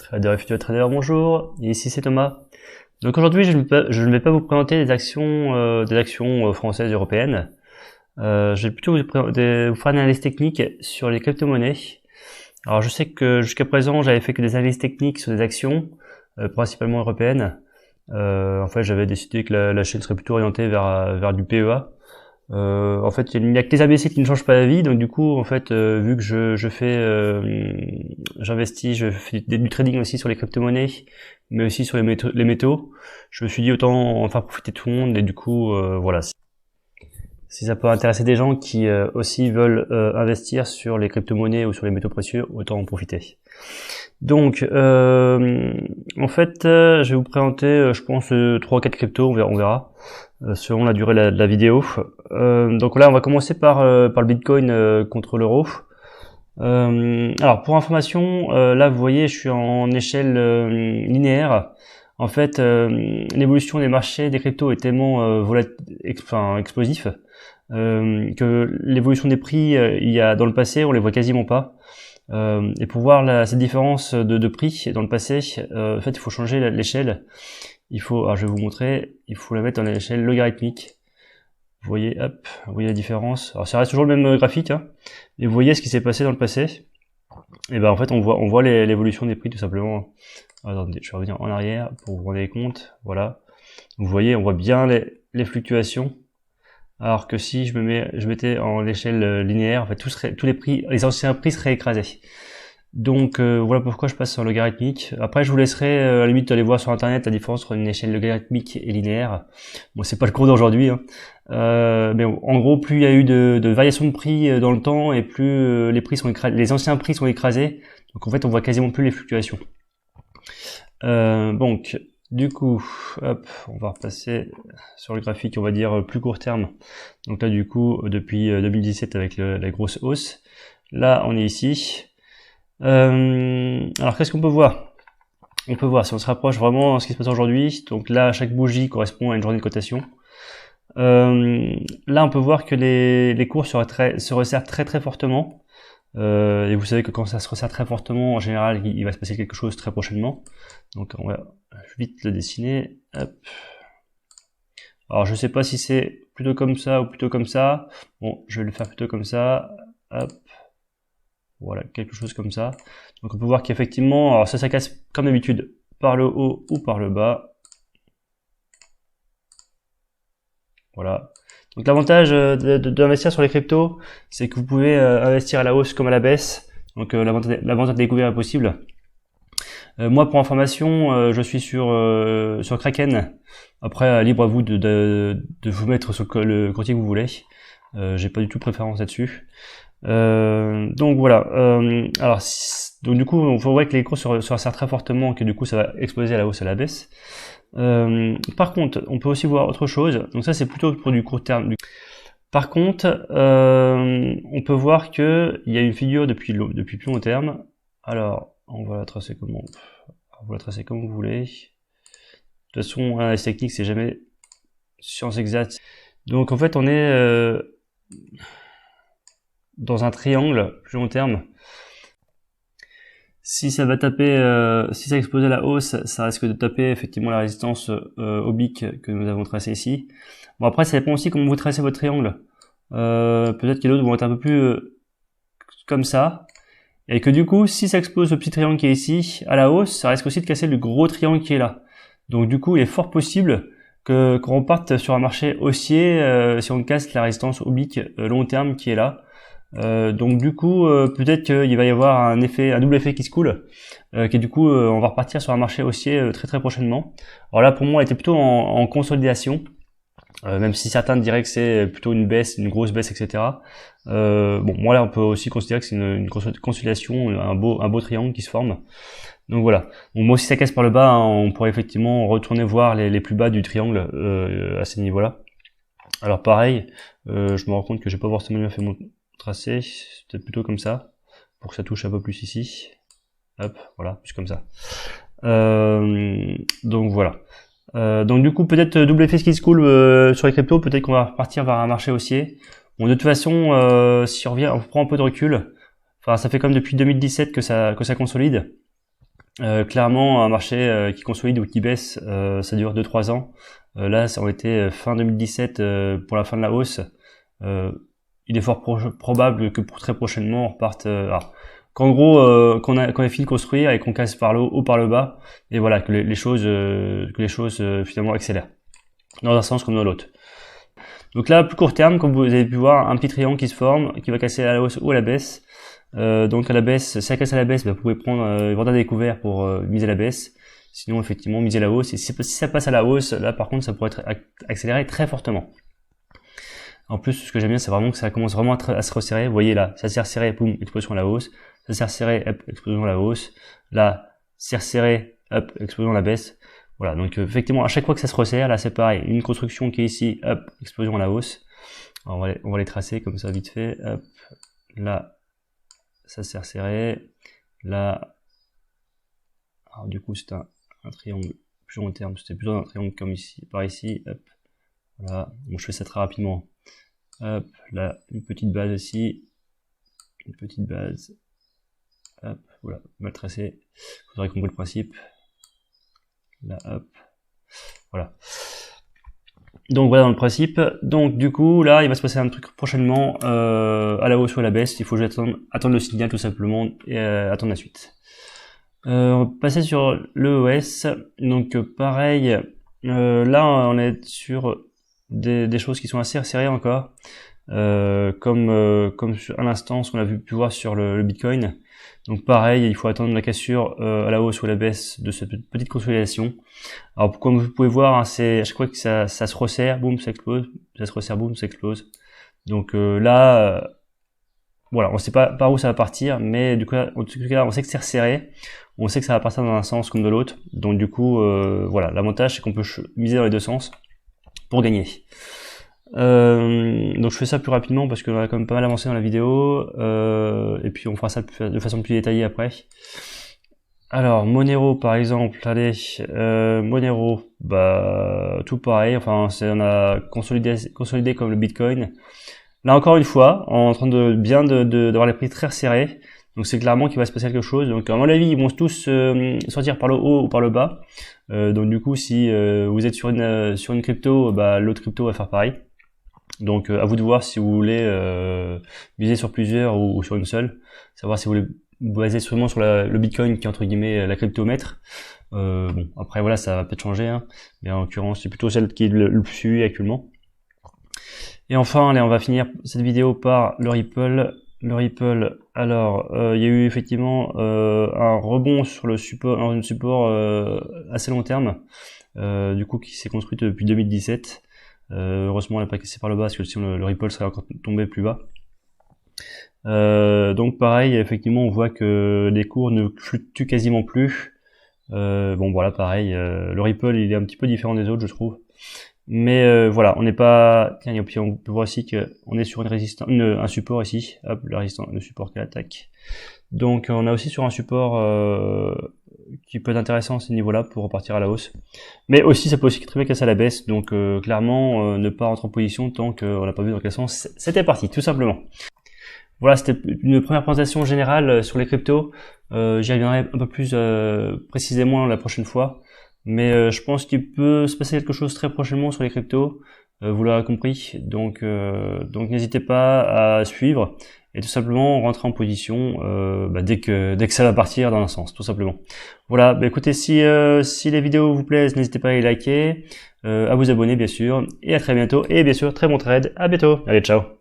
Trader et futur trader, bonjour, ici c'est Thomas. Donc aujourd'hui je ne vais pas vous présenter des actions françaises et européennes. Je vais plutôt vous faire une analyse technique sur les crypto-monnaies. Alors je sais que jusqu'à présent j'avais fait que des analyses techniques sur des actions, principalement européennes. En fait j'avais décidé que la chaîne serait plutôt orientée vers du PEA. En fait, il n'y a que les ABC qui ne changent pas la vie, donc du coup, en fait, vu que j'investis, je fais du trading aussi sur les crypto-monnaies, mais aussi sur les métaux, je me suis dit autant en faire profiter tout le monde, et du coup, voilà. Si ça peut intéresser des gens qui aussi veulent investir sur les crypto-monnaies ou sur les métaux précieux, autant en profiter. Donc, en fait, je vais vous présenter, je pense, 3 ou 4 cryptos, on verra selon la durée de la vidéo. Donc là, on va commencer par le Bitcoin contre l'euro. Alors, pour information, là, vous voyez, je suis en échelle linéaire. En fait, l'évolution des marchés des cryptos est tellement explosif que l'évolution des prix, il y a dans le passé, on les voit quasiment pas. Et pour voir cette différence de prix dans le passé, en fait, il faut changer l'échelle. Alors je vais vous montrer, il faut la mettre dans l'échelle logarithmique. Vous voyez, hop, vous voyez la différence. Alors ça reste toujours le même graphique, hein, et vous voyez ce qui s'est passé dans le passé. Et ben en fait, on voit l'évolution des prix tout simplement. Attendez, je vais revenir en arrière pour vous rendre compte. Voilà, vous voyez, on voit bien les fluctuations. Alors que si je mettais en échelle linéaire, en fait, tous les prix, les anciens prix seraient écrasés. Donc voilà pourquoi je passe sur logarithmique. Après, je vous laisserai à la limite aller voir sur internet la différence entre une échelle logarithmique et linéaire. Bon, c'est pas le cours d'aujourd'hui, hein. Mais en gros, plus il y a eu de variations de prix dans le temps, et plus les anciens prix sont écrasés. Donc en fait, on voit quasiment plus les fluctuations. Donc du coup, hop, on va repasser sur le graphique, on va dire plus court terme. Donc là, du coup, depuis 2017 avec la grosse hausse. Là, on est ici. Alors qu'est-ce qu'on peut voir? On peut voir si on se rapproche vraiment de ce qui se passe aujourd'hui. Donc là, chaque bougie correspond à une journée de cotation. Là, on peut voir que les cours se resserrent très fortement. Et vous savez que quand ça se resserre très fortement, en général, il va se passer quelque chose très prochainement. Donc on va vite le dessiner. Hop. Alors je sais pas si c'est plutôt comme ça ou plutôt comme ça. Bon, je vais le faire plutôt comme ça. Hop. Voilà, quelque chose comme ça. Donc on peut voir qu'effectivement, alors ça casse comme d'habitude par le haut ou par le bas. Voilà. Donc l'avantage d'investir sur les cryptos, c'est que vous pouvez investir à la hausse comme à la baisse. Donc la vente à découvert est possible. Moi, pour information, je suis sur Kraken. Après, libre à vous de vous mettre sur le courtier que vous voulez. J'ai pas du tout préférence là-dessus. Donc voilà. Donc du coup, on voit que les cours se resserrent très fortement, que du coup, ça va exploser à la hausse et à la baisse. Par contre, on peut aussi voir autre chose. Donc ça, c'est plutôt pour du court terme. Par contre, on peut voir que il y a une figure depuis plus long terme. Alors, on va la tracer comme vous voulez. De toute façon, l'analyse technique, c'est jamais science exacte. Donc en fait, on est dans un triangle plus long terme. Si ça va taper, si ça explose à la hausse, ça risque de taper effectivement la résistance oblique que nous avons tracée ici. Bon, après, ça dépend aussi comment vous tracez votre triangle. Peut-être que d'autres vont être un peu plus comme ça. Et que du coup, si ça explose le petit triangle qui est ici, à la hausse, ça risque aussi de casser le gros triangle qui est là. Donc du coup, il est fort possible qu'on parte sur un marché haussier si on casse la résistance oblique long terme qui est là. Donc du coup, peut-être qu'il va y avoir un double effet qui se coule, qui du coup, on va repartir sur un marché haussier très prochainement. Alors là, pour moi, elle était plutôt en consolidation. Même si certains diraient que c'est plutôt une grosse baisse, etc. Bon, moi là, on peut aussi considérer que c'est une grosse consolidation, un beau triangle qui se forme. Donc voilà. Donc moi, si ça casse par le bas, hein, on pourrait effectivement retourner voir les plus bas du triangle à ces niveaux-là. Alors pareil, je me rends compte que j'ai pas forcément bien fait mon tracé. C'est peut-être plutôt comme ça, pour que ça touche un peu plus ici. Hop, voilà, plus comme ça. Donc voilà. Donc du coup, peut-être double effet qui se coule sur les cryptos, peut-être qu'on va repartir vers un marché haussier. Bon, de toute façon, si on prend un peu de recul, enfin ça fait comme depuis 2017 que ça consolide. Clairement, un marché qui consolide ou qui baisse, ça dure 2-3 ans. Là, ça aurait été fin 2017 pour la fin de la hausse. Il est fort probable que pour très prochainement, on reparte... qu'en gros, qu'on ait fini de construire et qu'on casse par le haut, par le bas, et voilà, que les choses finalement accélèrent, dans un sens comme dans l'autre. Donc là, à plus court terme, comme vous avez pu voir, un petit triangle qui se forme, qui va casser à la hausse ou à la baisse. Donc à la baisse, si ça casse à la baisse, vous pouvez prendre vendre à découvert pour miser la baisse. Sinon, effectivement, miser la hausse. Et si ça passe à la hausse, là par contre, ça pourrait être accéléré très fortement. En plus, ce que j'aime bien, c'est vraiment que ça commence vraiment à se resserrer. Vous voyez là, ça s'est resserré, boum, explosion à la hausse. Ça s'est resserré, hop, explosion à la hausse. Là, c'est resserré, hop, explosion à la baisse. Voilà, donc effectivement, à chaque fois que ça se resserre, là c'est pareil. Une construction qui est ici, hop, explosion à la hausse. Alors, on va les tracer comme ça vite fait. Hop, là, ça s'est resserré. Là, alors du coup c'est un triangle plus long terme, c'était plutôt un triangle comme ici, par ici, hop, voilà, bon je fais ça très rapidement, hop, là, une petite base aussi, une petite base, hop, voilà, mal tracé, vous aurez compris le principe, là, hop, voilà. Donc voilà dans le principe, donc du coup là il va se passer un truc prochainement à la hausse ou à la baisse, il faut juste attendre le signal tout simplement et attendre la suite. On va passer sur l'EOS, donc pareil, là on est sur des choses qui sont assez resserrées encore, comme à l'instant ce qu'on a pu voir sur le Bitcoin. Donc pareil, il faut attendre la cassure à la hausse ou à la baisse de cette petite consolidation. Alors comme vous pouvez voir, hein, c'est à chaque fois que ça se resserre, boum, ça explose, ça se resserre, boum, ça explose. Donc là, voilà, on sait pas par où ça va partir, mais du coup, en tout cas, on sait que c'est resserré, on sait que ça va partir dans un sens comme de l'autre. Donc du coup, voilà, l'avantage c'est qu'on peut miser dans les deux sens pour gagner. Donc je fais ça plus rapidement parce qu'on a quand même pas mal avancé dans la vidéo, et puis on fera ça de façon plus détaillée après. Alors Monero par exemple, allez, Monero, bah tout pareil, enfin on a consolidé comme le Bitcoin. Là encore une fois, en train de bien d'avoir les prix très resserrés, donc c'est clairement qu'il va se passer quelque chose. Donc à mon avis, ils vont tous sortir par le haut ou par le bas. Donc du coup, si vous êtes sur une crypto, bah l'autre crypto va faire pareil. Donc à vous de voir si vous voulez miser sur plusieurs ou sur une seule, savoir si vous voulez baser seulement sur le Bitcoin qui est entre guillemets la crypto maître. Bon après voilà, ça va peut-être changer, hein, mais en l'occurrence c'est plutôt celle qui est le plus suivie actuellement. Et enfin, allez, on va finir cette vidéo par le Ripple. Le Ripple, alors, il y a eu effectivement un rebond sur le support, un support assez long terme, du coup qui s'est construit depuis 2017. Heureusement, elle n'a pas cassé par le bas, parce que sinon le Ripple serait encore tombé plus bas. Donc pareil, effectivement, on voit que les cours ne fluctuent quasiment plus. Bon, voilà, pareil, le Ripple, il est un petit peu différent des autres, je trouve. Mais voilà, on n'est pas. Tiens, et puis on peut voir aussi qu'on est sur une résistance, un support ici. Hop, le support qui attaque. Donc on a aussi sur un support qui peut être intéressant à ce niveau-là pour repartir à la hausse. Mais aussi, ça peut aussi très bien casser à la baisse. Donc clairement, ne pas rentrer en position tant qu'on n'a pas vu dans quel sens c'était parti, tout simplement. Voilà, c'était une première présentation générale sur les cryptos. J'y reviendrai un peu plus précisément la prochaine fois. Mais je pense qu'il peut se passer quelque chose très prochainement sur les cryptos, vous l'aurez compris. Donc n'hésitez pas à suivre et tout simplement rentrer en position dès que ça va partir dans un sens, tout simplement. Voilà, bah écoutez, si les vidéos vous plaisent, n'hésitez pas à les liker, à vous abonner bien sûr, et à très bientôt. Et bien sûr, très bon trade, à bientôt. Allez, ciao.